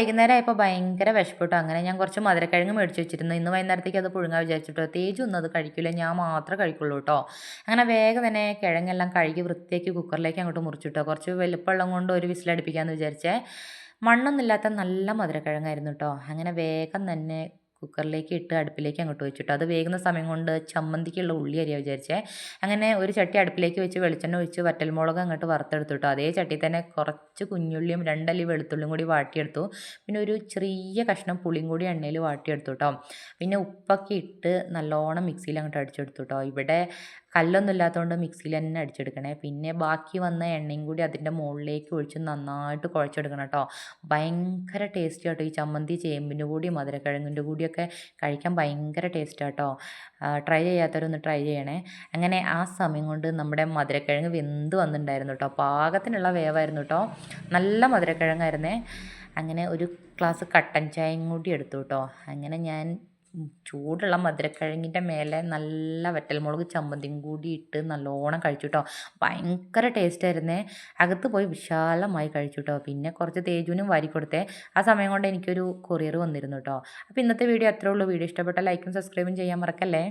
വൈകുന്നേരം ആയപ്പോൾ ഭയങ്കര വിശപ്പ് ട്ടോ. അങ്ങനെ ഞാൻ കുറച്ച് മധുരക്കിഴങ്ങ് മേടിച്ച് വെച്ചിരുന്നു. ഇന്ന് വൈകുന്നേരത്തേക്ക് അത് പുഴുങ്ങാൻ വിചാരിച്ചിട്ടോ. തേജൊന്നും അത് കഴിക്കില്ല. ഞാൻ മാത്രമേ കഴിക്കുള്ളൂ ട്ടോ. അങ്ങനെ വേഗം തന്നെ കിഴങ്ങെല്ലാം കഴുകി വൃത്തിയാക്കി കുക്കറിലേക്ക് അങ്ങോട്ട് മുറിച്ചിട്ടോ. കുറച്ച് വലിപ്പമുള്ളത് കൊണ്ട് ഒരു വിസിലടുപ്പിക്കാമെന്ന് വിചാരിച്ചേ. മണ്ണൊന്നുമില്ലാത്ത നല്ല മധുരക്കിഴങ്ങായിരുന്നു ട്ടോ. അങ്ങനെ വേഗം തന്നെ കുക്കറിലേക്ക് ഇട്ട് അടുപ്പിലേക്ക് അങ്ങോട്ട് വെച്ചിട്ടോ. അത് വേകുന്ന സമയം കൊണ്ട് ചമ്മന്തിക്കുള്ള ഉള്ളി അരിയാൻ വിചാരിച്ചേ. അങ്ങനെ ഒരു ചട്ടി അടുപ്പിലേക്ക് വെച്ച് വെളിച്ചെണ്ണ ഒഴിച്ച് വറ്റൽമുളക് അങ്ങോട്ട് വറുത്തെടുത്തു ട്ടോ. അതേ ചട്ടി തന്നെ കുറച്ച് കുഞ്ഞുള്ളിയും 2 അല്ലി വെളുത്തുള്ളിയും കൂടി വാട്ടിയെടുത്തു. പിന്നെ ഒരു ചെറിയ കഷ്ണം പുളിയും കൂടി എണ്ണയിൽ വാട്ടിയെടുത്തു ട്ടോ. പിന്നെ ഉപ്പൊക്കെ ഇട്ട് നല്ലോണം മിക്സിയിൽ അങ്ങോട്ട് അടിച്ചെടുത്തു ട്ടോ. ഇവിടെ കല്ലൊന്നും ഇല്ലാത്തതുകൊണ്ട് മിക്സിയിൽ തന്നെ അടിച്ചെടുക്കണേ. പിന്നെ ബാക്കി വന്ന എണ്ണയും കൂടി അതിൻ്റെ മുകളിലേക്ക് ഒഴിച്ച് നന്നായിട്ട് കുഴച്ചെടുക്കണം കേട്ടോ. ഭയങ്കര ടേസ്റ്റ് ആട്ടോ ഈ ചമ്മന്തി. ചേമ്പിൻ്റെ കൂടി മധുരക്കിഴങ്ങിൻ്റെ കൂടിയൊക്കെ കഴിക്കാൻ ഭയങ്കര ടേസ്റ്റ് ആട്ടോ. ട്രൈ ചെയ്യാത്തവരൊന്ന് ട്രൈ ചെയ്യണേ. അങ്ങനെ ആ സമയം കൊണ്ട് നമ്മുടെ മധുരക്കിഴങ്ങ് വെന്ത് വന്നിട്ടുണ്ടായിരുന്നു കേട്ടോ. പാകത്തിനുള്ള വേവായിരുന്നു കേട്ടോ. നല്ല മധുരക്കിഴങ്ങായിരുന്നേ. അങ്ങനെ ഒരു ഗ്ലാസ് കട്ടൻ ചായയും കൂടി എടുത്തു കേട്ടോ. അങ്ങനെ ഞാൻ ചൂടുള്ള മധുരക്കിഴങ്ങിൻ്റെ മേലെ നല്ല വറ്റൽമുളക് ചമ്മന്തിയും കൂടി ഇട്ട് നല്ലോണം കഴിച്ചു കേട്ടോ. ഭയങ്കര ടേസ്റ്റായിരുന്നേ. അകത്ത് പോയി വിശാലമായി കഴിച്ചു കേട്ടോ. പിന്നെ കുറച്ച് തേജുവിനും വാരി കൊടുത്തേ. ആ സമയം കൊണ്ട് എനിക്കൊരു കൊറിയർ വന്നിരുന്നു കേട്ടോ. അപ്പോൾ ഇന്നത്തെ വീഡിയോ അത്രേ ഉള്ളൂ. വീഡിയോ ഇഷ്ടപ്പെട്ടാൽ ലൈക്കും സബ്സ്ക്രൈബും ചെയ്യാൻ മറക്കല്ലേ.